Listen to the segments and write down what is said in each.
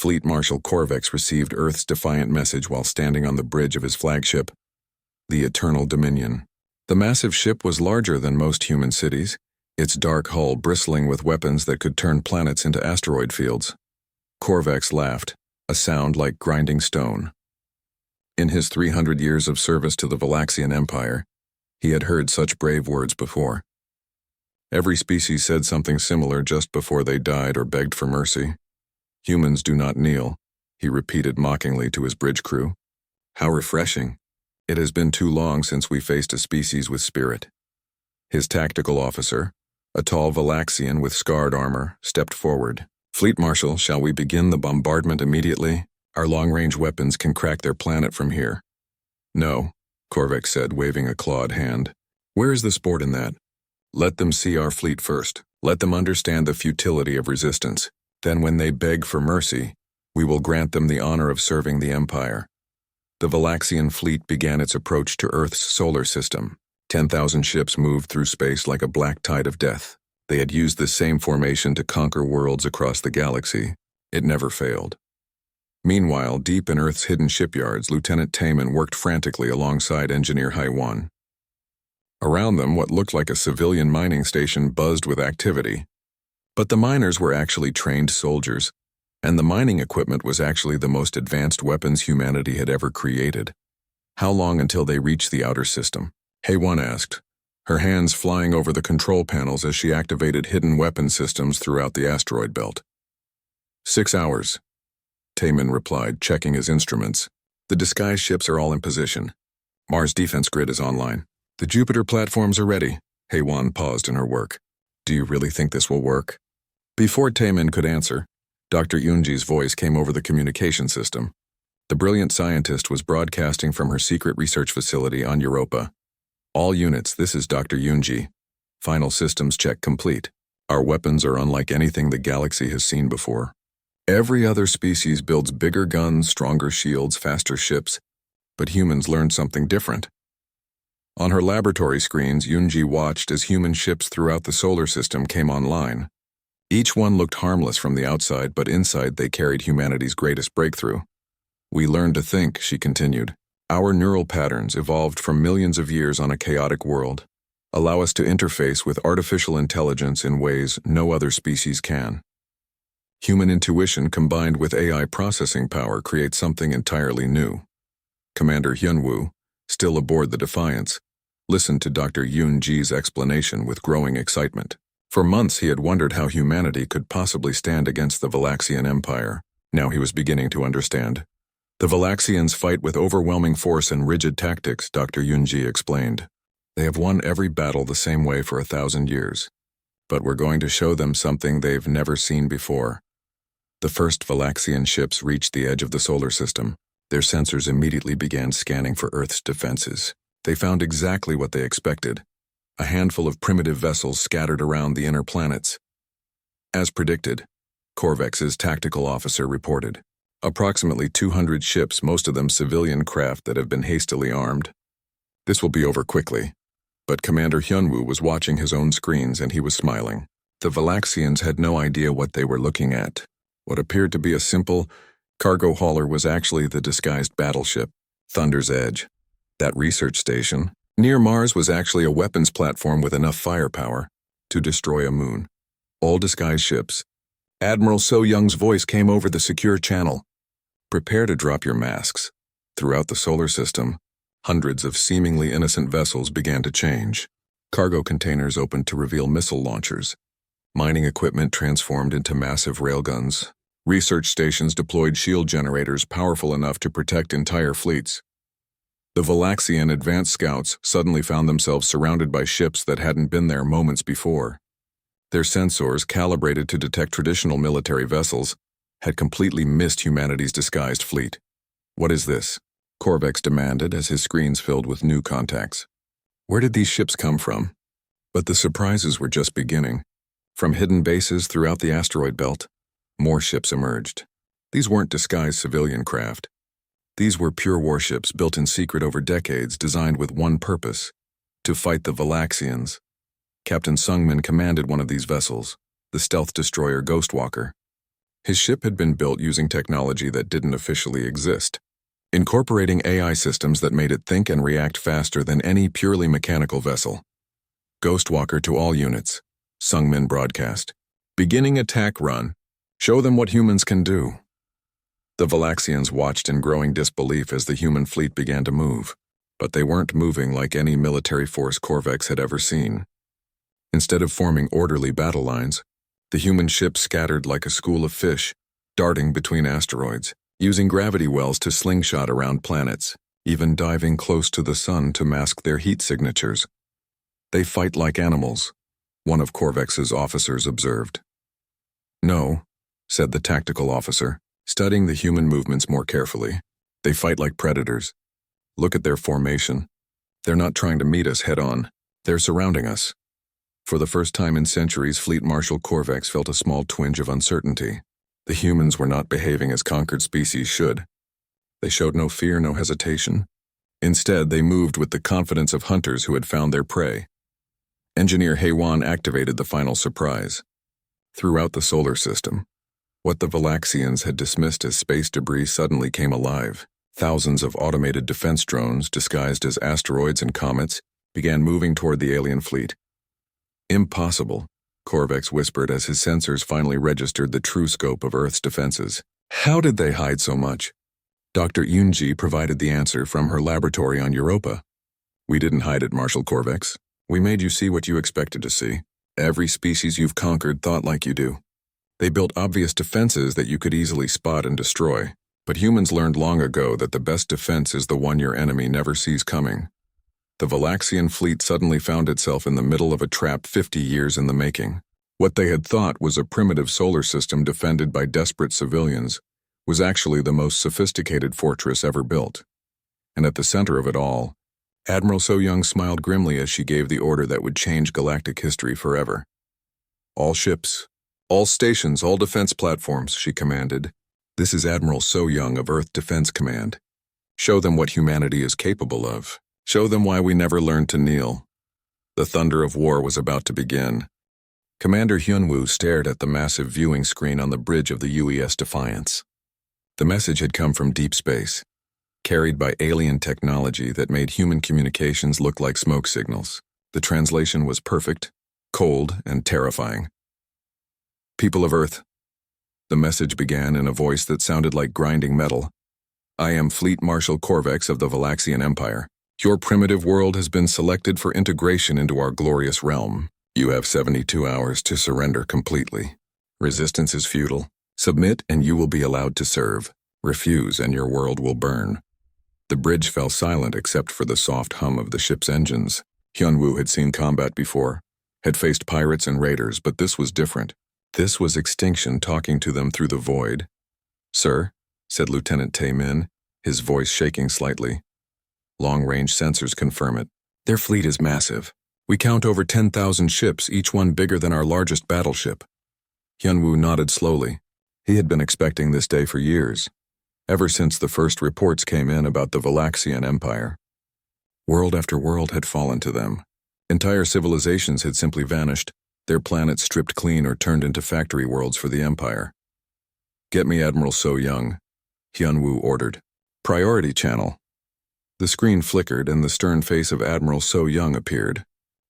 Fleet Marshal Corvex received Earth's defiant message while standing on the bridge of his flagship, the Eternal Dominion. The massive ship was larger than most human cities, its dark hull bristling with weapons that could turn planets into asteroid fields. Corvex laughed, a sound like grinding stone. In his 300 years of service to the Valaxian Empire, he had heard such brave words before. Every species said something similar just before they died or begged for mercy. Humans do not kneel, he repeated mockingly to his bridge crew. How refreshing. It has been too long since we faced a species with spirit. His tactical officer, a tall Valaxian with scarred armor, stepped forward. Fleet Marshal, shall we begin the bombardment immediately? Our long-range weapons can crack their planet from here. No, Corvex said, waving a clawed hand. Where is the sport in that? Let them see our fleet first. Let them understand the futility of resistance. Then when they beg for mercy, we will grant them the honor of serving the Empire. The Valaxian fleet began its approach to Earth's solar system. 10,000 ships moved through space like a black tide of death. They had used the same formation to conquer worlds across the galaxy. It never failed. Meanwhile, deep in Earth's hidden shipyards, Lieutenant Taman worked frantically alongside Engineer Haiwan. Around them, what looked like a civilian mining station buzzed with activity. But the miners were actually trained soldiers, and the mining equipment was actually the most advanced weapons humanity had ever created. How long until they reached the outer system? Haiwan asked, her hands flying over the control panels as she activated hidden weapon systems throughout the asteroid belt. 6 hours, Taman replied, checking his instruments. The disguised ships are all in position. Mars defense grid is online. The Jupiter platforms are ready. Haiwan paused in her work. Do you really think this will work? Before Taman could answer, Dr. Yunji's voice came over the communication system. The brilliant scientist was broadcasting from her secret research facility on Europa. All units, this is Dr. Yunji. Final systems check complete. Our weapons are unlike anything the galaxy has seen before. Every other species builds bigger guns, stronger shields, faster ships, but humans learned something different. On her laboratory screens, Yunji watched as human ships throughout the solar system came online. Each one looked harmless from the outside, but inside they carried humanity's greatest breakthrough. We learned to think, she continued. Our neural patterns, evolved from millions of years on a chaotic world, allow us to interface with artificial intelligence in ways no other species can. Human intuition combined with AI processing power creates something entirely new. Commander Hyunwoo, still aboard the Defiance, listened to Dr. Yunji's explanation with growing excitement. For months he had wondered how humanity could possibly stand against the Valaxian Empire. Now he was beginning to understand. The Valaxians fight with overwhelming force and rigid tactics, Dr. Yunji explained. They have won every battle the same way for 1,000 years. But we're going to show them something they've never seen before. The first Valaxian ships reached the edge of the solar system. Their sensors immediately began scanning for Earth's defenses. They found exactly what they expected. A handful of primitive vessels scattered around the inner planets. As predicted, Corvex's tactical officer reported. Approximately 200 ships, most of them civilian craft that have been hastily armed. This will be over quickly. But Commander Hyunwoo was watching his own screens and he was smiling. The Valaxians had no idea what they were looking at. What appeared to be a simple cargo hauler was actually the disguised battleship, Thunder's Edge. That research station near Mars was actually a weapons platform with enough firepower to destroy a moon. All disguised ships. Admiral So Young's voice came over the secure channel. Prepare to drop your masks. Throughout the solar system, hundreds of seemingly innocent vessels began to change. Cargo containers opened to reveal missile launchers. Mining equipment transformed into massive railguns. Research stations deployed shield generators powerful enough to protect entire fleets. The Valaxian advanced scouts suddenly found themselves surrounded by ships that hadn't been there moments before. Their sensors, calibrated to detect traditional military vessels, had completely missed humanity's disguised fleet. What is this? Corvex demanded as his screens filled with new contacts. Where did these ships come from? But the surprises were just beginning. From hidden bases throughout the asteroid belt, more ships emerged. These weren't disguised civilian craft. These were pure warships built in secret over decades, designed with one purpose: to fight the Valaxians. Captain Sungmin commanded one of these vessels, the stealth destroyer Ghostwalker. His ship had been built using technology that didn't officially exist, incorporating AI systems that made it think and react faster than any purely mechanical vessel. Ghostwalker to all units. Sungmin broadcast. Beginning attack run. Show them what humans can do. The Valaxians watched in growing disbelief as the human fleet began to move, but they weren't moving like any military force Corvex had ever seen. Instead of forming orderly battle lines, the human ships scattered like a school of fish, darting between asteroids, using gravity wells to slingshot around planets, even diving close to the sun to mask their heat signatures. They fight like animals, one of Corvex's officers observed. No, said the tactical officer, studying the human movements more carefully. They fight like predators. Look at their formation. They're not trying to meet us head-on. They're surrounding us. For the first time in centuries, Fleet Marshal Corvex felt a small twinge of uncertainty. The humans were not behaving as conquered species should. They showed no fear, no hesitation. Instead, they moved with the confidence of hunters who had found their prey. Engineer Haywan activated the final surprise. Throughout the solar system, what the Valaxians had dismissed as space debris suddenly came alive. Thousands of automated defense drones, disguised as asteroids and comets, began moving toward the alien fleet. Impossible, Corvex whispered as his sensors finally registered the true scope of Earth's defenses. How did they hide so much? Dr. Yunji provided the answer from her laboratory on Europa. We didn't hide it, Marshal Corvex. We made you see what you expected to see. Every species you've conquered thought like you do. They built obvious defenses that you could easily spot and destroy. But humans learned long ago that the best defense is the one your enemy never sees coming. The Valaxian fleet suddenly found itself in the middle of a trap 50 years in the making. What they had thought was a primitive solar system defended by desperate civilians was actually the most sophisticated fortress ever built. And at the center of it all, Admiral So-Young smiled grimly as she gave the order that would change galactic history forever. All ships, all stations, all defense platforms, she commanded. This is Admiral So-Young of Earth Defense Command. Show them what humanity is capable of. Show them why we never learned to kneel. The thunder of war was about to begin. Commander Hyunwoo stared at the massive viewing screen on the bridge of the UES Defiance. The message had come from deep space, carried by alien technology that made human communications look like smoke signals. The translation was perfect, cold, and terrifying. People of Earth, the message began in a voice that sounded like grinding metal. I am Fleet Marshal Corvex of the Valaxian Empire. Your primitive world has been selected for integration into our glorious realm. You have 72 hours to surrender completely. Resistance is futile. Submit and you will be allowed to serve. Refuse and your world will burn. The bridge fell silent except for the soft hum of the ship's engines. Hyunwoo had seen combat before, had faced pirates and raiders, but this was different. This was extinction talking to them through the void. Sir, said Lieutenant Tae-min, his voice shaking slightly. Long-range sensors confirm it. Their fleet is massive. We count over 10,000 ships, each one bigger than our largest battleship. Hyunwoo nodded slowly. He had been expecting this day for years, ever since the first reports came in about the Valaxian Empire. World after world had fallen to them. Entire civilizations had simply vanished, their planets stripped clean or turned into factory worlds for the Empire. Get me Admiral So-Young, Hyunwoo ordered. Priority channel. The screen flickered and the stern face of Admiral So-Young appeared.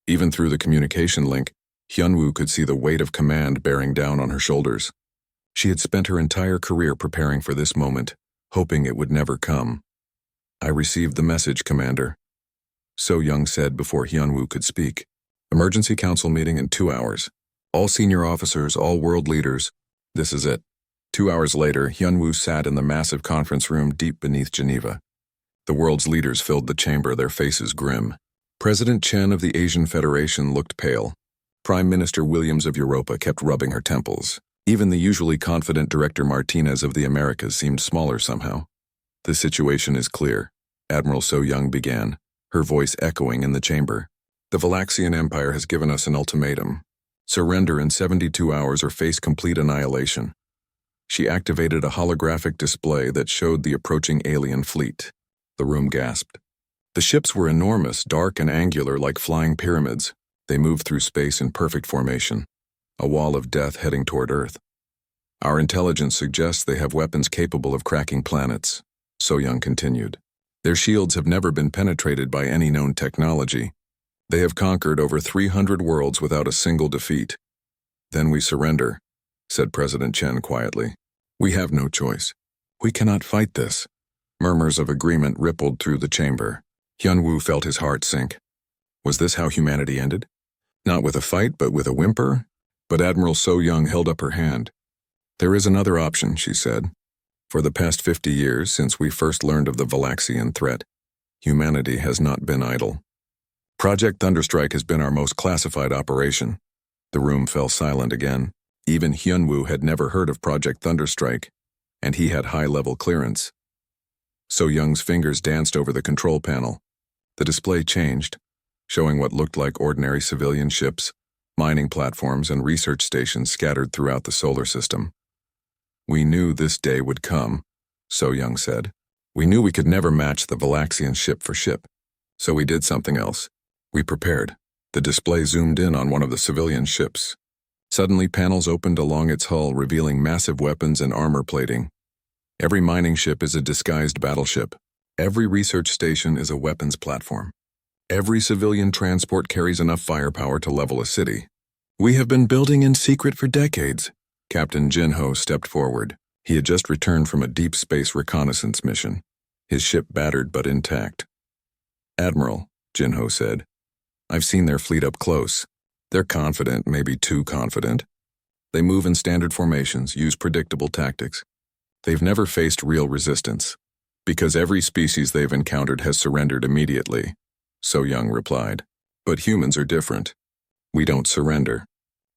Even through the communication link, Hyunwoo could see the weight of command bearing down on her shoulders. She had spent her entire career preparing for this moment, hoping it would never come. I received the message, Commander, So-Young said before Hyunwoo could speak. Emergency council meeting in 2 hours. All senior officers, all world leaders. This is it. 2 hours later, Hyunwoo sat in the massive conference room deep beneath Geneva. The world's leaders filled the chamber, their faces grim. President Chen of the Asian Federation looked pale. Prime Minister Williams of Europa kept rubbing her temples. Even the usually confident Director Martinez of the Americas seemed smaller somehow. The situation is clear, Admiral So-Young began, her voice echoing in the chamber. The Valaxian Empire has given us an ultimatum. Surrender in 72 hours or face complete annihilation. She activated a holographic display that showed the approaching alien fleet. The room gasped. The ships were enormous, dark and angular like flying pyramids. They moved through space in perfect formation. A wall of death heading toward Earth. Our intelligence suggests they have weapons capable of cracking planets, So Young continued. Their shields have never been penetrated by any known technology. They have conquered over 300 worlds without a single defeat. Then we surrender, said President Chen quietly. We have no choice. We cannot fight this. Murmurs of agreement rippled through the chamber. Hyun-woo felt his heart sink. Was this how humanity ended? Not with a fight, but with a whimper? But Admiral So Young held up her hand. There is another option, she said. For the past 50 years, since we first learned of the Valaxian threat, humanity has not been idle. Project Thunderstrike has been our most classified operation. The room fell silent again. Even Hyun-woo had never heard of Project Thunderstrike, and he had high-level clearance. So Young's fingers danced over the control panel. The display changed, showing what looked like ordinary civilian ships, mining platforms, and research stations scattered throughout the solar system. We knew this day would come, So Young said. We knew we could never match the Valaxian ship for ship. So we did something else. We prepared. The display zoomed in on one of the civilian ships. Suddenly, panels opened along its hull, revealing massive weapons and armor plating. Every mining ship is a disguised battleship. Every research station is a weapons platform. Every civilian transport carries enough firepower to level a city. We have been building in secret for decades. Captain Jin-ho stepped forward. He had just returned from a deep space reconnaissance mission, his ship battered but intact. Admiral, Jin-ho said, I've seen their fleet up close. They're confident, maybe too confident. They move in standard formations, use predictable tactics. They've never faced real resistance, because every species they've encountered has surrendered immediately, So Young replied. But humans are different. We don't surrender.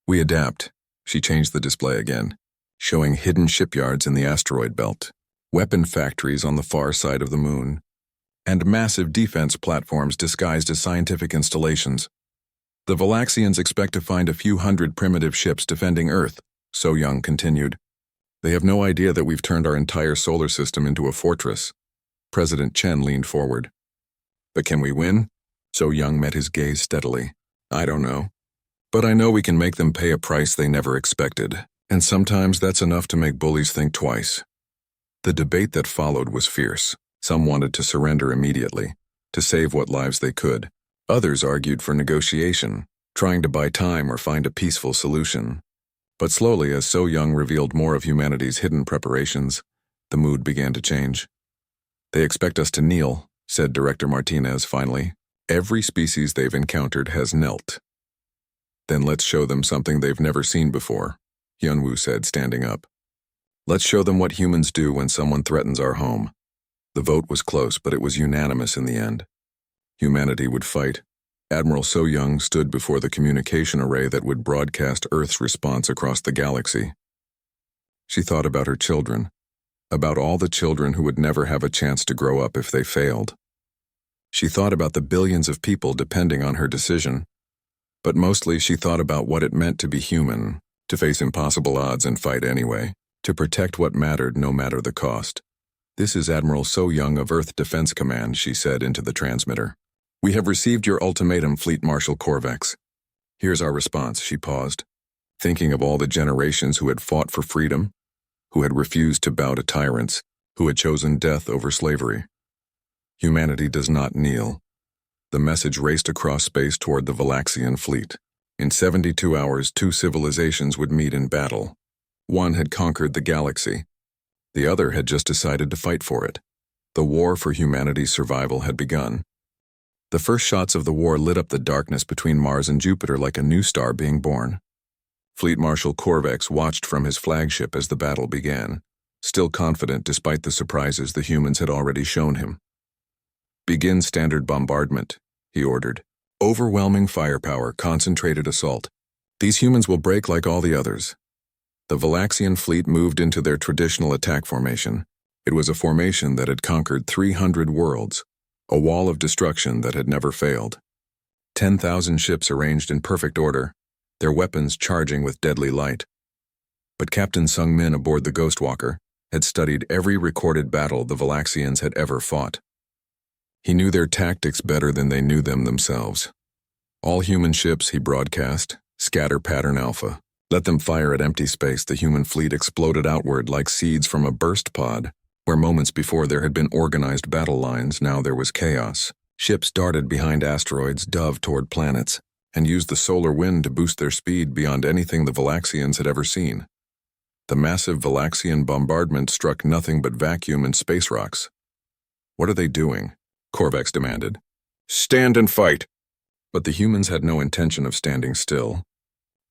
We adapt. She changed the display again, showing hidden shipyards in the asteroid belt, weapon factories on the far side of the moon, and massive defense platforms disguised as scientific installations. The Valaxians expect to find a few hundred primitive ships defending Earth, So Young continued. They have no idea that we've turned our entire solar system into a fortress. President Chen leaned forward. But can we win? So Young met his gaze steadily. I don't know. But I know we can make them pay a price they never expected, and sometimes that's enough to make bullies think twice. The debate that followed was fierce. Some wanted to surrender immediately, to save what lives they could. Others argued for negotiation, trying to buy time or find a peaceful solution. But slowly, as So Young revealed more of humanity's hidden preparations, the mood began to change. They expect us to kneel, said Director Martinez finally. Every species they've encountered has knelt. Then let's show them something they've never seen before, Hyun-woo said, standing up. Let's show them what humans do when someone threatens our home. The vote was close, but it was unanimous in the end. Humanity would fight. Admiral So Young stood before the communication array that would broadcast Earth's response across the galaxy. She thought about her children, about all the children who would never have a chance to grow up if they failed. She thought about the billions of people depending on her decision. But mostly she thought about what it meant to be human, to face impossible odds and fight anyway, to protect what mattered no matter the cost. This is Admiral So Young of Earth Defense Command, she said into the transmitter. We have received your ultimatum, Fleet Marshal Korvax. Here's our response, she paused, thinking of all the generations who had fought for freedom, who had refused to bow to tyrants, who had chosen death over slavery. Humanity does not kneel. The message raced across space toward the Valaxian fleet. In 72 hours, two civilizations would meet in battle. One had conquered the galaxy. The other had just decided to fight for it. The war for humanity's survival had begun. The first shots of the war lit up the darkness between Mars and Jupiter like a new star being born. Fleet Marshal Korvax watched from his flagship as the battle began, still confident despite the surprises the humans had already shown him. Begin standard bombardment, he ordered. Overwhelming firepower, concentrated assault. These humans will break like all the others. The Valaxian fleet moved into their traditional attack formation. It was a formation that had conquered 300 worlds, a wall of destruction that had never failed. 10,000 ships arranged in perfect order, their weapons charging with deadly light. But Captain Sung-min aboard the Ghostwalker had studied every recorded battle the Valaxians had ever fought. He knew their tactics better than they knew them themselves. All human ships, he broadcast, scatter pattern alpha. Let them fire at empty space. The human fleet exploded outward like seeds from a burst pod. Where moments before there had been organized battle lines, now there was chaos. Ships darted behind asteroids, dove toward planets, and used the solar wind to boost their speed beyond anything the Valaxians had ever seen. The massive Valaxian bombardment struck nothing but vacuum and space rocks. "What are they doing?" Korvax demanded. "Stand and fight!" But the humans had no intention of standing still.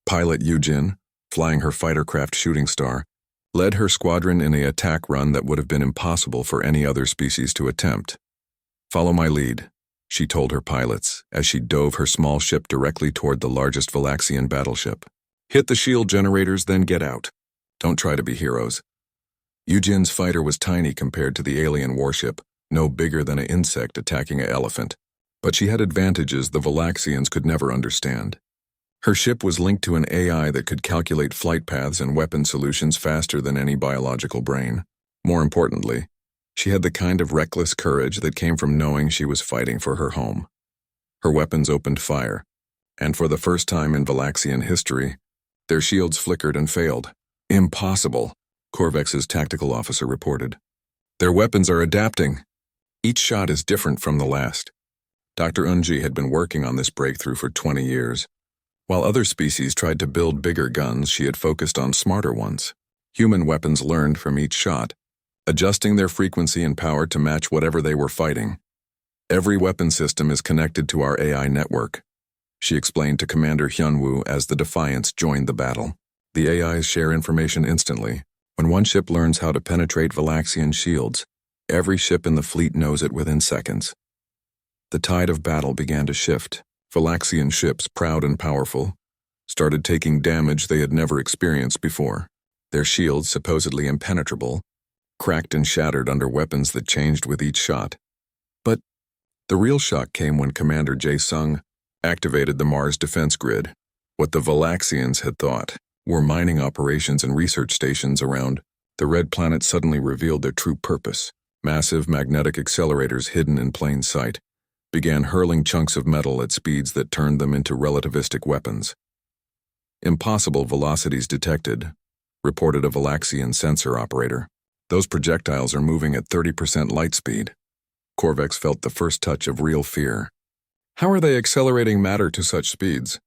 Pilot Yujin, flying her fighter-craft Shooting Star, led her squadron in an attack run that would have been impossible for any other species to attempt. "Follow my lead," she told her pilots as she dove her small ship directly toward the largest Valaxian battleship. "Hit the shield generators, then get out. Don't try to be heroes." Yujin's fighter was tiny compared to the alien warship, no bigger than an insect attacking an elephant. But she had advantages the Valaxians could never understand. Her ship was linked to an AI that could calculate flight paths and weapon solutions faster than any biological brain. More importantly, she had the kind of reckless courage that came from knowing she was fighting for her home. Her weapons opened fire, and for the first time in Valaxian history, their shields flickered and failed. "Impossible," Korvax's tactical officer reported. "Their weapons are adapting. Each shot is different from the last." Dr. Unji had been working on this breakthrough for 20 years. While other species tried to build bigger guns, she had focused on smarter ones. Human weapons learned from each shot, adjusting their frequency and power to match whatever they were fighting. "Every weapon system is connected to our AI network," she explained to Commander Hyunwoo as the Defiance joined the battle. "The AIs share information instantly. When one ship learns how to penetrate Valaxian shields, every ship in the fleet knows it within seconds." The tide of battle began to shift. Valaxian ships, proud and powerful, started taking damage they had never experienced before. Their shields, supposedly impenetrable, cracked and shattered under weapons that changed with each shot. But the real shock came when Commander Jae-sung activated the Mars defense grid. What the Valaxians had thought were mining operations and research stations around the red planet suddenly revealed their true purpose. Massive magnetic accelerators hidden in plain sight began hurling chunks of metal at speeds that turned them into relativistic weapons. "Impossible velocities detected," reported a Valaxian sensor operator. "Those projectiles are moving at 30% light speed." Korvax felt the first touch of real fear. How are they accelerating matter to such speeds?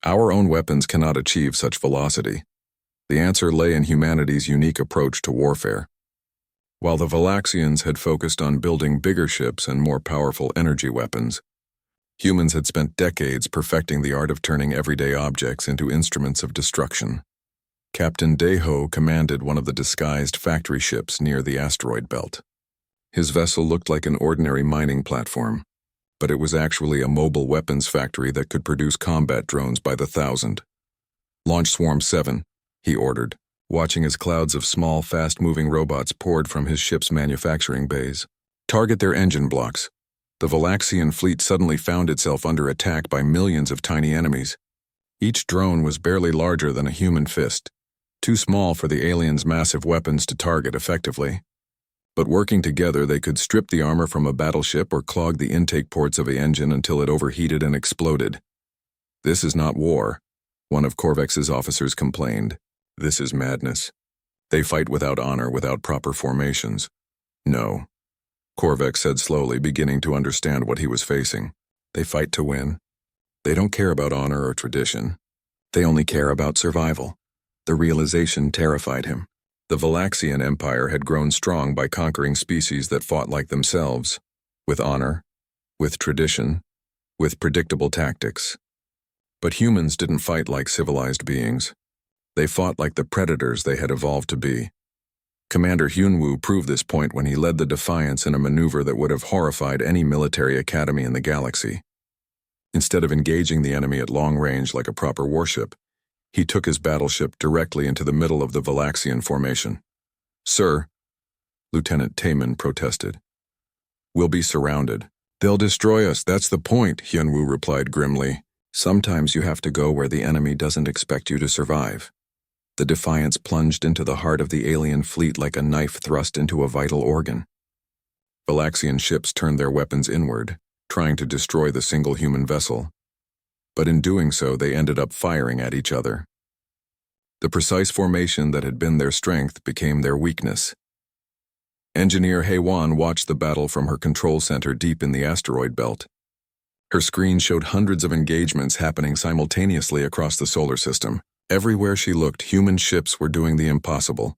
Our own weapons cannot achieve such velocity. The answer lay in humanity's unique approach to warfare. While the Valaxians had focused on building bigger ships and more powerful energy weapons, humans had spent decades perfecting the art of turning everyday objects into instruments of destruction. Captain Daeho commanded one of the disguised factory ships near the asteroid belt. His vessel looked like an ordinary mining platform, but it was actually a mobile weapons factory that could produce combat drones by the thousand. "Launch Swarm 7, he ordered, watching as clouds of small, fast-moving robots poured from his ship's manufacturing bays. "Target their engine blocks." The Valaxian fleet suddenly found itself under attack by millions of tiny enemies. Each drone was barely larger than a human fist, too small for the aliens' massive weapons to target effectively. But working together, they could strip the armor from a battleship or clog the intake ports of an engine until it overheated and exploded. "This is not war," one of Korvax's officers complained. "This is madness. They fight without honor, without proper formations." "No," Korvax said slowly, beginning to understand what he was facing. "They fight to win. They don't care about honor or tradition. They only care about survival." The realization terrified him. The Valaxian Empire had grown strong by conquering species that fought like themselves, with honor, with tradition, with predictable tactics. But humans didn't fight like civilized beings. They fought like the predators they had evolved to be. Commander Hyunwoo proved this point when he led the Defiance in a maneuver that would have horrified any military academy in the galaxy. Instead of engaging the enemy at long range like a proper warship, he took his battleship directly into the middle of the Valaxian formation. "Sir," Lieutenant Taemin protested, "we'll be surrounded." "They'll destroy us, that's the point," Hyunwoo replied grimly. "Sometimes you have to go where the enemy doesn't expect you to survive." The Defiance plunged into the heart of the alien fleet like a knife thrust into a vital organ. Valaxian ships turned their weapons inward, trying to destroy the single human vessel. But in doing so, they ended up firing at each other. The precise formation that had been their strength became their weakness. Engineer Heywan watched the battle from her control center deep in the asteroid belt. Her screen showed hundreds of engagements happening simultaneously across the solar system. Everywhere she looked, human ships were doing the impossible.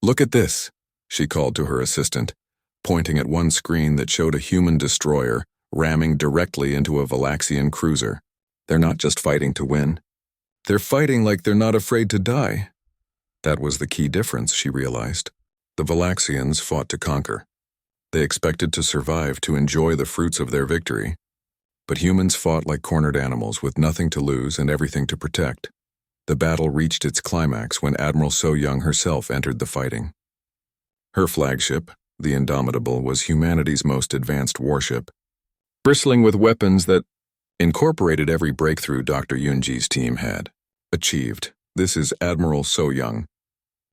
"Look at this," she called to her assistant, pointing at one screen that showed a human destroyer ramming directly into a Valaxian cruiser. "They're not just fighting to win. They're fighting like they're not afraid to die." That was the key difference, she realized. The Valaxians fought to conquer. They expected to survive, to enjoy the fruits of their victory. But humans fought like cornered animals with nothing to lose and everything to protect. The battle reached its climax when Admiral So-Young herself entered the fighting. Her flagship, the Indomitable, was humanity's most advanced warship, bristling with weapons that incorporated every breakthrough Dr. Yunji's team had achieved. "This is Admiral So-Young.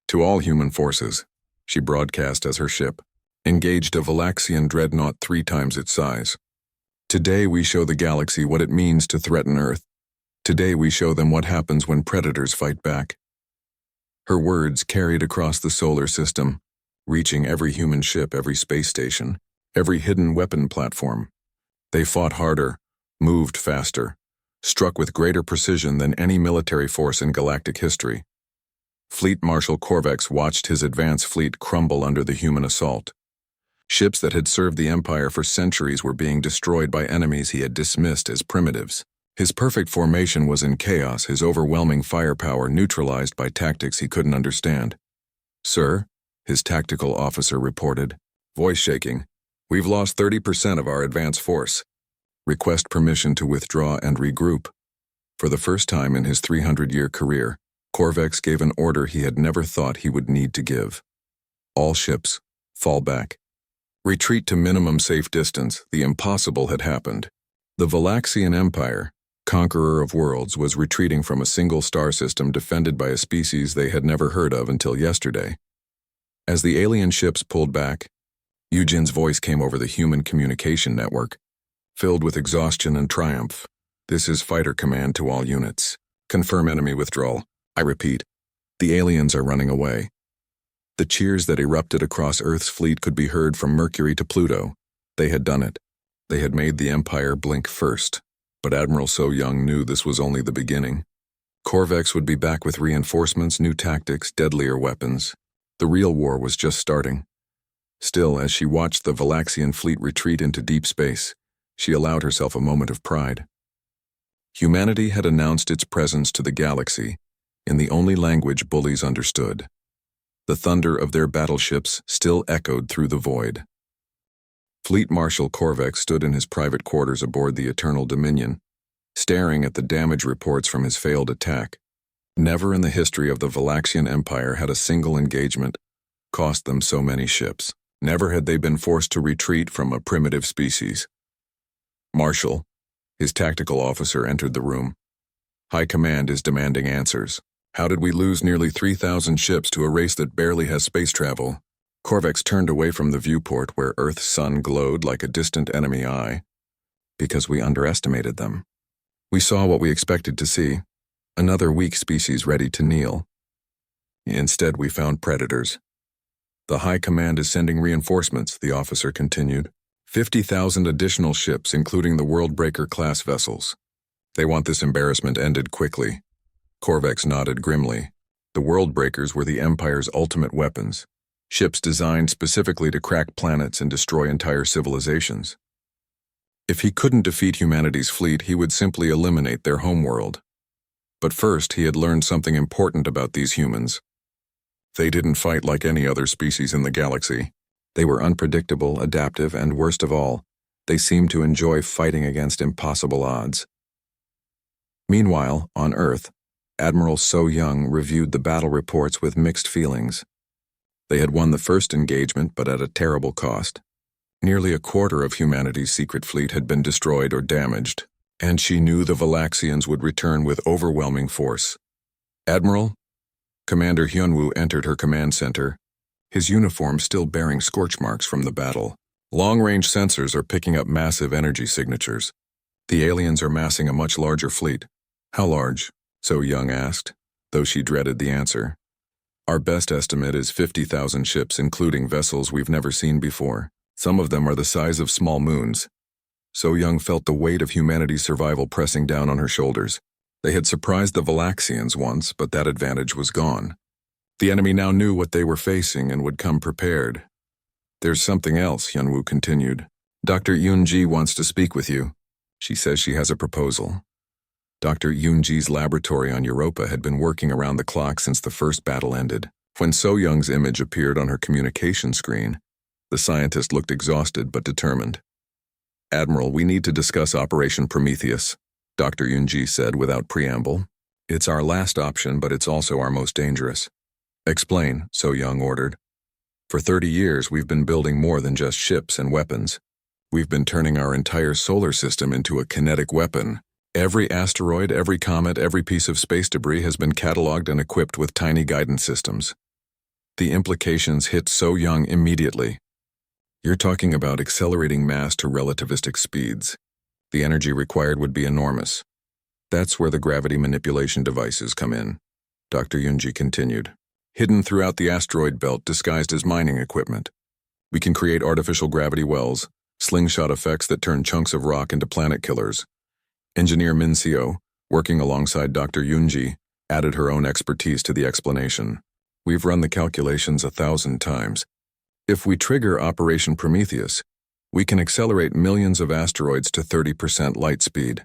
To all human forces," she broadcast as her ship engaged a Valaxian dreadnought 3 times its size. "Today we show the galaxy what it means to threaten Earth. Today we show them what happens when predators fight back." Her words carried across the solar system, reaching every human ship, every space station, every hidden weapon platform. They fought harder, moved faster, struck with greater precision than any military force in galactic history. Fleet Marshal Korvex watched his advance fleet crumble under the human assault. Ships that had served the Empire for centuries were being destroyed by enemies he had dismissed as primitives. His perfect formation was in chaos, his overwhelming firepower neutralized by tactics he couldn't understand. "Sir," his tactical officer reported, voice shaking, "we've lost 30% of our advance force. Request permission to withdraw and regroup." For the first time in his 300-year career, Korvex gave an order he had never thought he would need to give. "All ships, fall back. Retreat to minimum safe distance." The impossible had happened. The Valaxian Empire, conqueror of worlds, was retreating from a single star system defended by a species they had never heard of until yesterday. As the alien ships pulled back, Eugen's voice came over the human communication network, filled with exhaustion and triumph. "This is Fighter Command to all units. Confirm enemy withdrawal. I repeat, the aliens are running away." The cheers that erupted across Earth's fleet could be heard from Mercury to Pluto. They had done it. They had made the Empire blink first. But Admiral So-Young knew this was only the beginning. Korvex would be back with reinforcements, new tactics, deadlier weapons. The real war was just starting. Still, as she watched the Valaxian fleet retreat into deep space, she allowed herself a moment of pride. Humanity had announced its presence to the galaxy in the only language bullies understood. The thunder of their battleships still echoed through the void. Fleet Marshal Korvex stood in his private quarters aboard the Eternal Dominion, staring at the damage reports from his failed attack. Never in the history of the Valaxian Empire had a single engagement cost them so many ships. Never had they been forced to retreat from a primitive species. "Marshal," his tactical officer entered the room. "High Command is demanding answers. How did we lose nearly 3,000 ships to a race that barely has space travel?" Korvex turned away from the viewport where Earth's sun glowed like a distant enemy eye. "Because we underestimated them. We saw what we expected to see. Another weak species ready to kneel. Instead, we found predators." "The High Command is sending reinforcements," the officer continued. 50,000 additional ships, including the Worldbreaker-class vessels. "They want this embarrassment ended quickly." Korvex nodded grimly. The Worldbreakers were the Empire's ultimate weapons, ships designed specifically to crack planets and destroy entire civilizations. If he couldn't defeat humanity's fleet, he would simply eliminate their homeworld. But first, he had learned something important about these humans. They didn't fight like any other species in the galaxy. They were unpredictable, adaptive, and worst of all, they seemed to enjoy fighting against impossible odds. Meanwhile, on Earth, Admiral So-Young reviewed the battle reports with mixed feelings. They had won the first engagement, but at a terrible cost. Nearly a quarter of humanity's secret fleet had been destroyed or damaged, and she knew the Valaxians would return with overwhelming force. "Admiral?" Commander Hyunwoo entered her command center, his uniform still bearing scorch marks from the battle. "Long-range sensors are picking up massive energy signatures. The aliens are massing a much larger fleet." "How large?" So-Young asked. though she dreaded the answer. Our best estimate is 50,000 ships, including vessels we've never seen before. Some of them are the size of small moons. So Young felt the weight of humanity's survival pressing down on her shoulders. They had surprised the Valaxians once, but that advantage was gone. The enemy now knew what they were facing and would come prepared. There's something else, Hyunwoo continued. Dr. Yoonji wants to speak with you. She says she has a proposal. Dr. Yoonji's laboratory on Europa had been working around the clock since the first battle ended. When So Young's image appeared on her communication screen, the scientist looked exhausted but determined. Admiral, we need to discuss Operation Prometheus, Dr. Yoonji said without preamble. It's our last option, but it's also our most dangerous. Explain, So Young ordered. For 30 years, we've been building more than just ships and weapons. We've been turning our entire solar system into a kinetic weapon. Every asteroid, every comet, every piece of space debris has been cataloged and equipped with tiny guidance systems. The implications hit So Young immediately. You're talking about accelerating mass to relativistic speeds. The energy required would be enormous. That's where the gravity manipulation devices come in, Dr. Yoonji continued. Hidden throughout the asteroid belt disguised as mining equipment. We can create artificial gravity wells, slingshot effects that turn chunks of rock into planet killers. Engineer Min Seo, working alongside Dr. Yoonji, added her own expertise to the explanation. We've run the calculations 1,000 times. If we trigger Operation Prometheus, we can accelerate millions of asteroids to 30% light speed.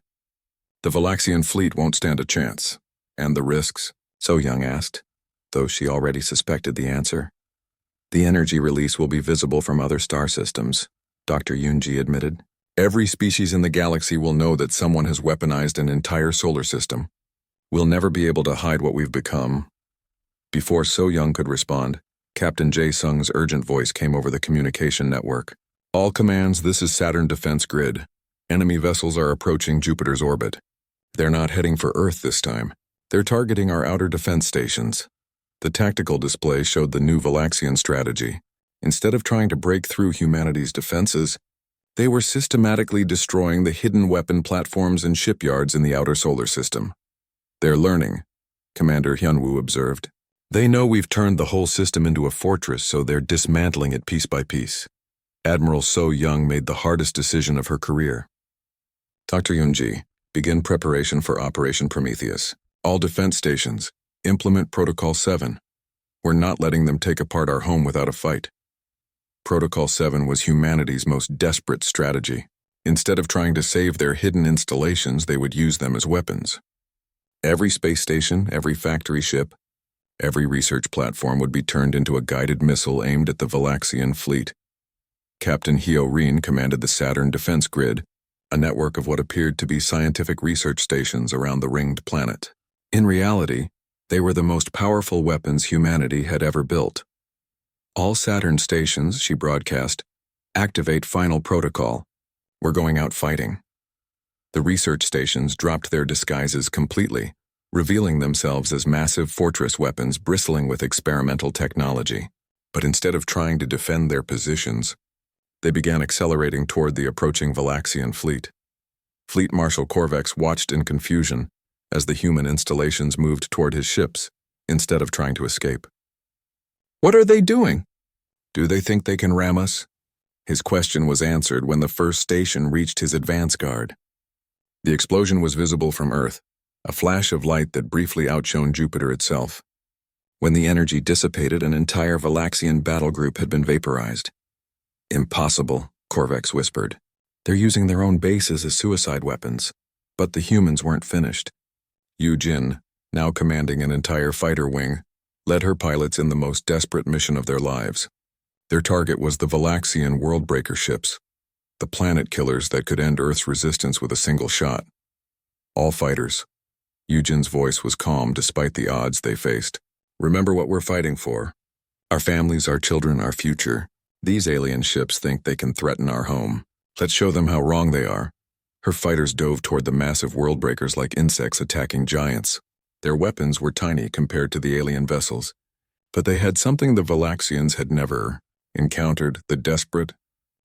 The Valaxian fleet won't stand a chance. And the risks? So Young asked, though she already suspected the answer. The energy release will be visible from other star systems, Dr. Yoonji admitted. Every species in the galaxy will know that someone has weaponized an entire solar system. We'll never be able to hide what we've become. Before So Young could respond, Captain Jae Sung's urgent voice came over the communication network. All commands, this is Saturn Defense Grid. Enemy vessels are approaching Jupiter's orbit. They're not heading for Earth this time. They're targeting our outer defense stations. The tactical display showed the new Valaxian strategy. Instead of trying to break through humanity's defenses, they were systematically destroying the hidden weapon platforms and shipyards in the outer solar system. They're learning, Commander Hyunwoo observed. They know we've turned the whole system into a fortress, so they're dismantling it piece by piece. Admiral So Young made the hardest decision of her career. Dr. Yoonji, begin preparation for Operation Prometheus. All defense stations, implement Protocol 7. We're not letting them take apart our home without a fight. Protocol 7 was humanity's most desperate strategy. Instead of trying to save their hidden installations, they would use them as weapons. Every space station, every factory ship, every research platform would be turned into a guided missile aimed at the Valaxian fleet. Captain Hyo Rin commanded the Saturn Defense Grid, a network of what appeared to be scientific research stations around the ringed planet. In reality, they were the most powerful weapons humanity had ever built. All Saturn stations, she broadcast, activate final protocol. We're going out fighting. The research stations dropped their disguises completely, revealing themselves as massive fortress weapons bristling with experimental technology. But instead of trying to defend their positions, they began accelerating toward the approaching Valaxian fleet. Fleet Marshal Korvex watched in confusion as the human installations moved toward his ships, instead of trying to escape. What are they doing? Do they think they can ram us? His question was answered when the first station reached his advance guard. The explosion was visible from Earth, a flash of light that briefly outshone Jupiter itself. When the energy dissipated, an entire Valaxian battle group had been vaporized. Impossible, Korvex whispered. They're using their own bases as suicide weapons. But the humans weren't finished. Yu Jin, now commanding an entire fighter wing, led her pilots in the most desperate mission of their lives. Their target was the Valaxian Worldbreaker ships, the planet killers that could end Earth's resistance with a single shot. All fighters. Yu Jin's voice was calm despite the odds they faced. Remember what we're fighting for. Our families, our children, our future. These alien ships think they can threaten our home. Let's show them how wrong they are. Her fighters dove toward the massive worldbreakers like insects attacking giants. Their weapons were tiny compared to the alien vessels, but they had something the Valaxians had never encountered: the desperate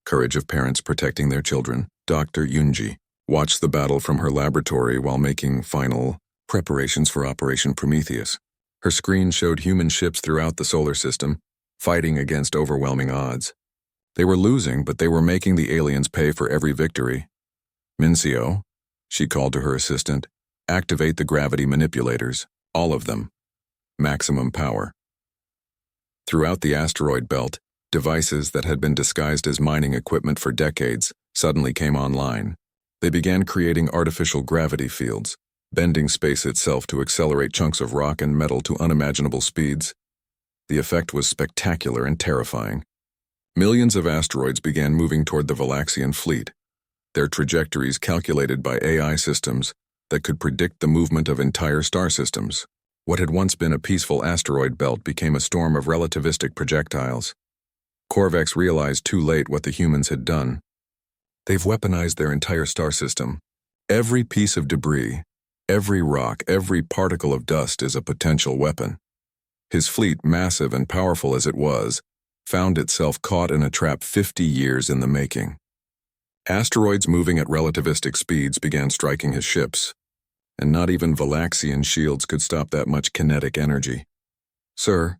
courage of parents protecting their children. Dr. Yoonji watched the battle from her laboratory while making final preparations for Operation Prometheus. Her screen showed human ships throughout the solar system, fighting against overwhelming odds. They were losing, but they were making the aliens pay for every victory. "Mincio," she called to her assistant, "activate the gravity manipulators, all of them. Maximum power." Throughout the asteroid belt, devices that had been disguised as mining equipment for decades suddenly came online. They began creating artificial gravity fields, bending space itself to accelerate chunks of rock and metal to unimaginable speeds. The effect was spectacular and terrifying. Millions of asteroids began moving toward the Valaxian fleet, their trajectories calculated by AI systems that could predict the movement of entire star systems. What had once been a peaceful asteroid belt became a storm of relativistic projectiles. Korvax realized too late what the humans had done. They've weaponized their entire star system. Every piece of debris, every rock, every particle of dust is a potential weapon. His fleet, massive and powerful as it was, found itself caught in a trap 50 years in the making. Asteroids moving at relativistic speeds began striking his ships, and not even Valaxian shields could stop that much kinetic energy. "Sir,"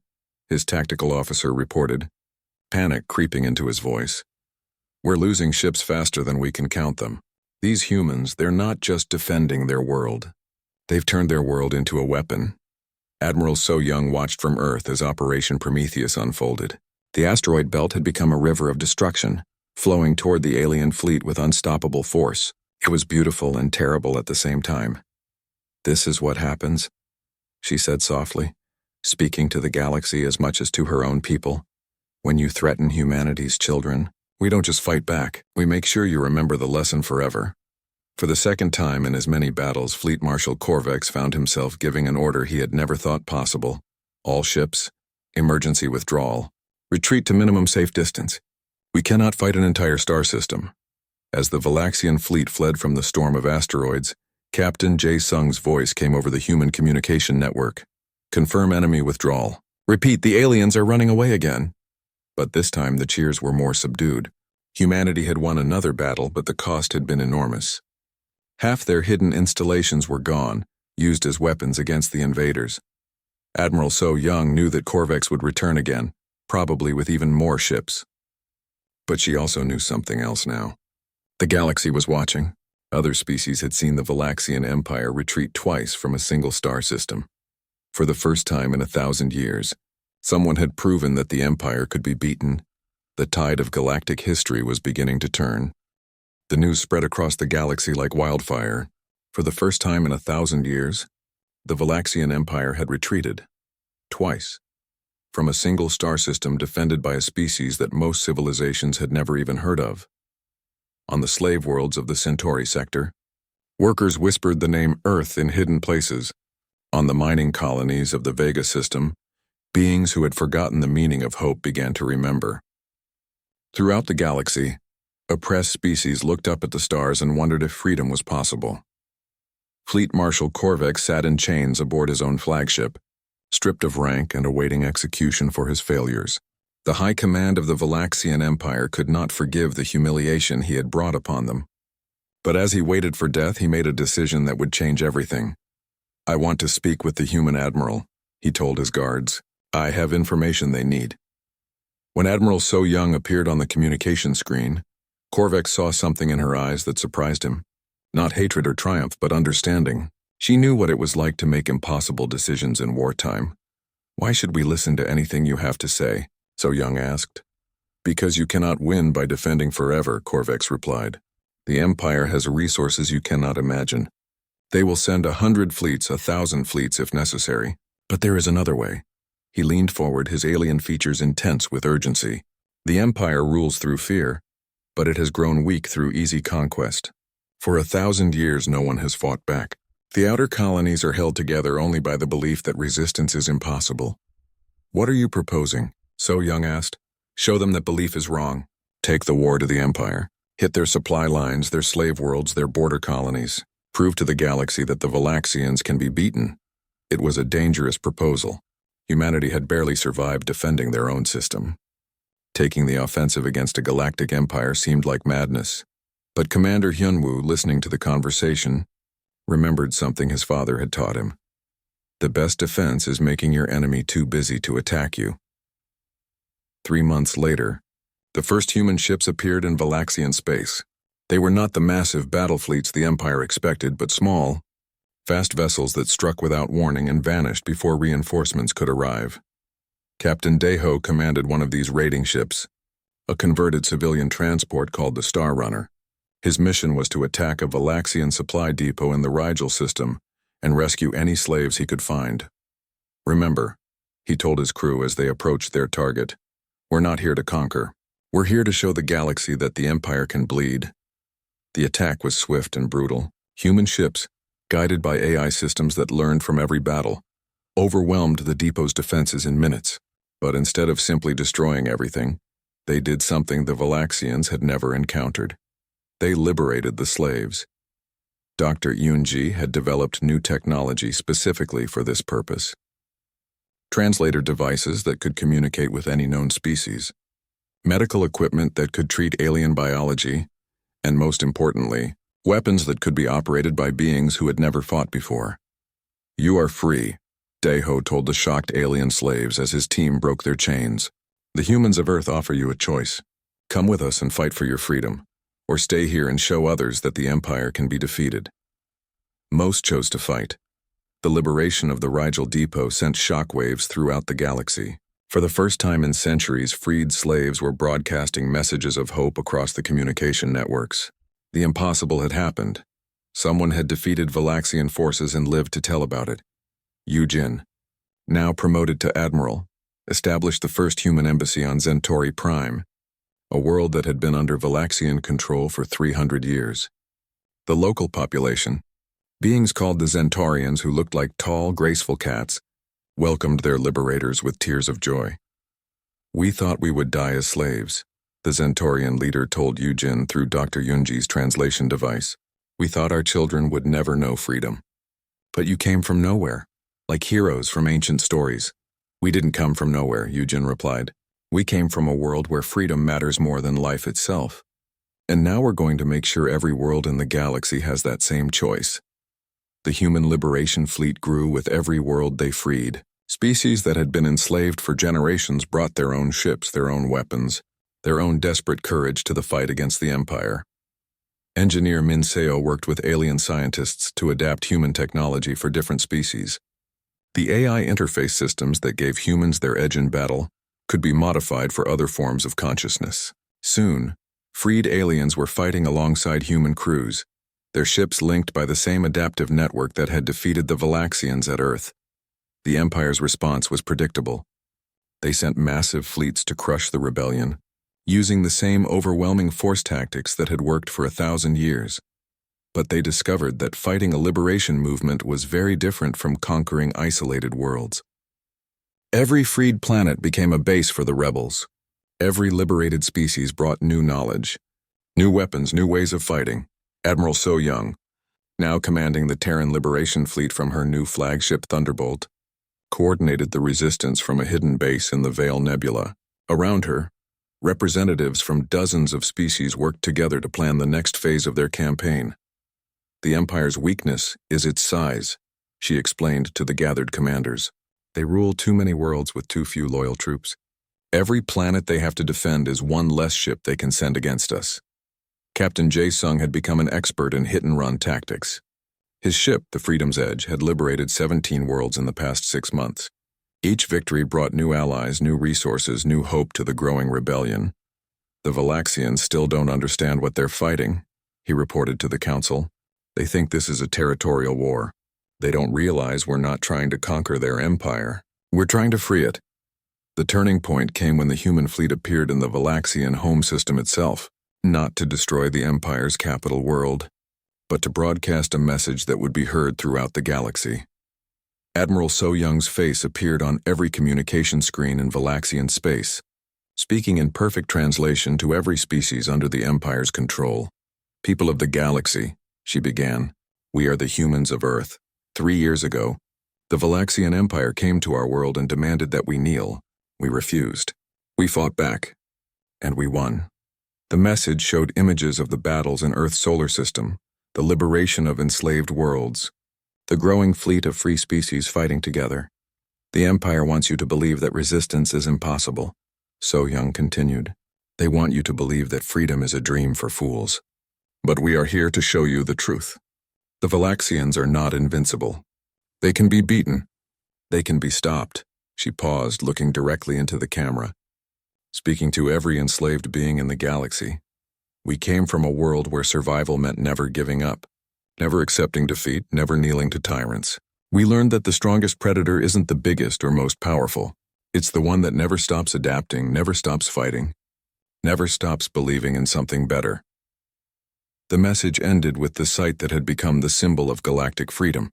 his tactical officer reported, panic creeping into his voice. "We're losing ships faster than we can count them. These humans, they're not just defending their world. They've turned their world into a weapon." Admiral So Young watched from Earth as Operation Prometheus unfolded. The asteroid belt had become a river of destruction, flowing toward the alien fleet with unstoppable force. It was beautiful and terrible at the same time. "This is what happens," she said softly, speaking to the galaxy as much as to her own people. "When you threaten humanity's children, we don't just fight back. We make sure you remember the lesson forever." For the second time in as many battles, Fleet Marshal Korvax found himself giving an order he had never thought possible. "All ships, emergency withdrawal. Retreat to minimum safe distance. We cannot fight an entire star system." As the Valaxian fleet fled from the storm of asteroids, Captain Jae Sung's voice came over the human communication network. "Confirm enemy withdrawal. Repeat, the aliens are running away again." But this time the cheers were more subdued. Humanity had won another battle, but the cost had been enormous. Half their hidden installations were gone, used as weapons against the invaders. Admiral So Young knew that Korvax would return again, probably with even more ships. But she also knew something else now. The galaxy was watching. Other species had seen the Valaxian Empire retreat twice from a single star system. For the first time in 1,000 years, someone had proven that the Empire could be beaten. The tide of galactic history was beginning to turn. The news spread across the galaxy like wildfire. For the first time in 1,000 years, the Valaxian Empire had retreated. Twice. From a single star system defended by a species that most civilizations had never even heard of. On the slave worlds of the Centauri sector, workers whispered the name Earth in hidden places. On the mining colonies of the Vega system, beings who had forgotten the meaning of hope began to remember. Throughout the galaxy, oppressed species looked up at the stars and wondered if freedom was possible. Fleet Marshal Korvax sat in chains aboard his own flagship, stripped of rank and awaiting execution for his failures. The high command of the Valaxian Empire could not forgive the humiliation he had brought upon them. But as he waited for death, he made a decision that would change everything. "I want to speak with the human admiral," he told his guards. "I have information they need." When Admiral So Young appeared on the communication screen, Korvax saw something in her eyes that surprised him. Not hatred or triumph, but understanding. She knew what it was like to make impossible decisions in wartime. "Why should we listen to anything you have to say?" So Young asked. "Because you cannot win by defending forever," Korvax replied. "The Empire has resources you cannot imagine. They will send 100 fleets, 1,000 fleets if necessary. But there is another way." He leaned forward, his alien features intense with urgency. "The Empire rules through fear, but it has grown weak through easy conquest. For 1,000 years no one has fought back. The outer colonies are held together only by the belief that resistance is impossible." "What are you proposing?" So Young asked. "Show them that belief is wrong. Take the war to the Empire. Hit their supply lines, their slave worlds, their border colonies. Prove to the galaxy that the Valaxians can be beaten." It was a dangerous proposal. Humanity had barely survived defending their own system. Taking the offensive against a galactic empire seemed like madness. But Commander Hyunwoo, listening to the conversation, remembered something his father had taught him. The best defense is making your enemy too busy to attack you. 3 months later, the first human ships appeared in Valaxian space. They were not the massive battle fleets the Empire expected, but small, fast vessels that struck without warning and vanished before reinforcements could arrive. Captain Deho commanded one of these raiding ships, a converted civilian transport called the Star Runner. His mission was to attack a Valaxian supply depot in the Rigel system and rescue any slaves he could find. "Remember," he told his crew as they approached their target, "we're not here to conquer. We're here to show the galaxy that the Empire can bleed." The attack was swift and brutal. Human ships, guided by AI systems that learned from every battle, overwhelmed the depot's defenses in minutes. But instead of simply destroying everything, they did something the Valaxians had never encountered. They liberated the slaves. Dr. Yunji had developed new technology specifically for this purpose. Translator devices that could communicate with any known species, medical equipment that could treat alien biology, and most importantly, weapons that could be operated by beings who had never fought before. "You are free," Deho told the shocked alien slaves as his team broke their chains. "The humans of Earth offer you a choice. Come with us and fight for your freedom, or stay here and show others that the Empire can be defeated." Most chose to fight. The liberation of the Rigel depot sent shockwaves throughout the galaxy. For the first time in centuries, freed slaves were broadcasting messages of hope across the communication networks. The impossible had happened. Someone had defeated Valaxian forces and lived to tell about it. Yujin, now promoted to admiral, established the first human embassy on Centauri Prime, a world that had been under Valaxian control for 300 years. The local population, beings called the Centaurians who looked like tall, graceful cats, welcomed their liberators with tears of joy. "We thought we would die as slaves," the Centaurian leader told Yujin through Dr. Yunji's translation device. "We thought our children would never know freedom. But you came from nowhere, like heroes from ancient stories." "We didn't come from nowhere," Yujin replied. "We came from a world where freedom matters more than life itself. And now we're going to make sure every world in the galaxy has that same choice." The human liberation fleet grew with every world they freed. Species that had been enslaved for generations brought their own ships, their own weapons, their own desperate courage to the fight against the Empire. Engineer Minseo worked with alien scientists to adapt human technology for different species. The AI interface systems that gave humans their edge in battle could be modified for other forms of consciousness. Soon, freed aliens were fighting alongside human crews, their ships linked by the same adaptive network that had defeated the Valaxians at Earth. The Empire's response was predictable. They sent massive fleets to crush the rebellion, using the same overwhelming force tactics that had worked for 1,000 years. But they discovered that fighting a liberation movement was very different from conquering isolated worlds. Every freed planet became a base for the rebels. Every liberated species brought new knowledge, new weapons, new ways of fighting. Admiral So Young, now commanding the Terran Liberation Fleet from her new flagship Thunderbolt, coordinated the resistance from a hidden base in the Veil Nebula. Around her, representatives from dozens of species worked together to plan the next phase of their campaign. "The Empire's weakness is its size," she explained to the gathered commanders. "They rule too many worlds with too few loyal troops. Every planet they have to defend is one less ship they can send against us." Captain Jae-sung had become an expert in hit-and-run tactics. His ship, the Freedom's Edge, had liberated 17 worlds in the past 6 months. Each victory brought new allies, new resources, new hope to the growing rebellion. "The Valaxians still don't understand what they're fighting," he reported to the council. "They think this is a territorial war. They don't realize we're not trying to conquer their empire. We're trying to free it." The turning point came when the human fleet appeared in the Valaxian home system itself. Not to destroy the Empire's capital world, but to broadcast a message that would be heard throughout the galaxy. Admiral So Young's face appeared on every communication screen in Valaxian space, speaking in perfect translation to every species under the Empire's control. "People of the galaxy," she began, "we are the humans of Earth. 3 years ago, the Valaxian Empire came to our world and demanded that we kneel. We refused. We fought back, and we won." The message showed images of the battles in Earth's solar system, the liberation of enslaved worlds, The growing fleet of free species fighting together. The Empire wants you to believe that resistance is impossible. So Young continued. They want you to believe that freedom is a dream for fools. But we are here to show you the truth. The Valaxians are not invincible. They can be beaten. They can be stopped. She paused, looking directly into the camera. Speaking to every enslaved being in the galaxy. We came from a world where survival meant never giving up, never accepting defeat, never kneeling to tyrants. We learned that the strongest predator isn't the biggest or most powerful. It's the one that never stops adapting, never stops fighting, never stops believing in something better. The message ended with the sight that had become the symbol of galactic freedom.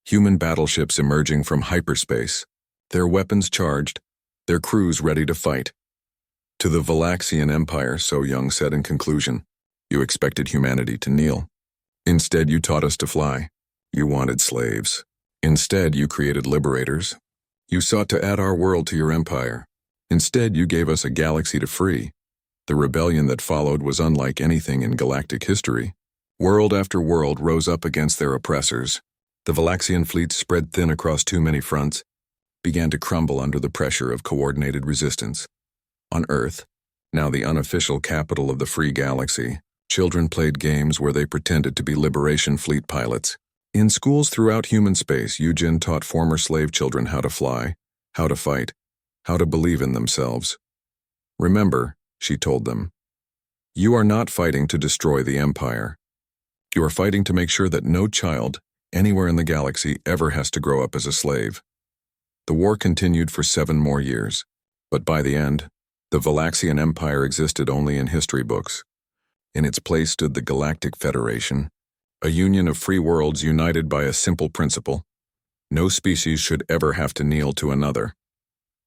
Human battleships emerging from hyperspace, their weapons charged, their crews ready to fight. To the Valaxian Empire, So Young said in conclusion, you expected humanity to kneel. Instead, you taught us to fly. You wanted slaves. Instead, you created liberators. You sought to add our world to your empire. Instead, you gave us a galaxy to free. The rebellion that followed was unlike anything in galactic history. World after world rose up against their oppressors. The Valaxian fleet spread thin across too many fronts, began to crumble under the pressure of coordinated resistance. On Earth, now the unofficial capital of the free galaxy, children played games where they pretended to be Liberation Fleet pilots. In schools throughout human space, Yujin taught former slave children how to fly, how to fight, how to believe in themselves. Remember, she told them, you are not fighting to destroy the Empire. You are fighting to make sure that no child, anywhere in the galaxy, ever has to grow up as a slave. The war continued for 7 more years, but by the end, the Valaxian Empire existed only in history books. In its place stood the Galactic Federation, a union of free worlds united by a simple principle. No species should ever have to kneel to another.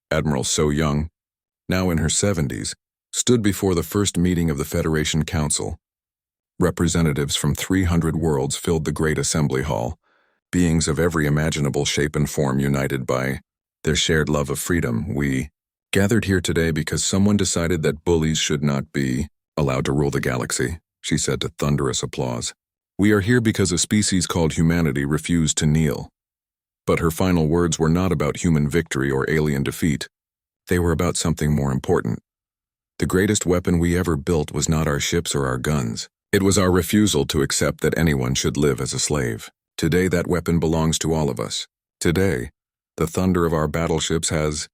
Admiral So Young, now in her 70s, stood before the first meeting of the Federation Council. Representatives from 300 worlds filled the great assembly hall, beings of every imaginable shape and form united by their shared love of freedom. We gathered here today because someone decided that bullies should not be allowed to rule the galaxy, she said to thunderous applause. We are here because a species called humanity refused to kneel. But her final words were not about human victory or alien defeat. They were about something more important. The greatest weapon we ever built was not our ships or our guns. It was our refusal to accept that anyone should live as a slave. Today that weapon belongs to all of us. Today, the thunder of our battleships has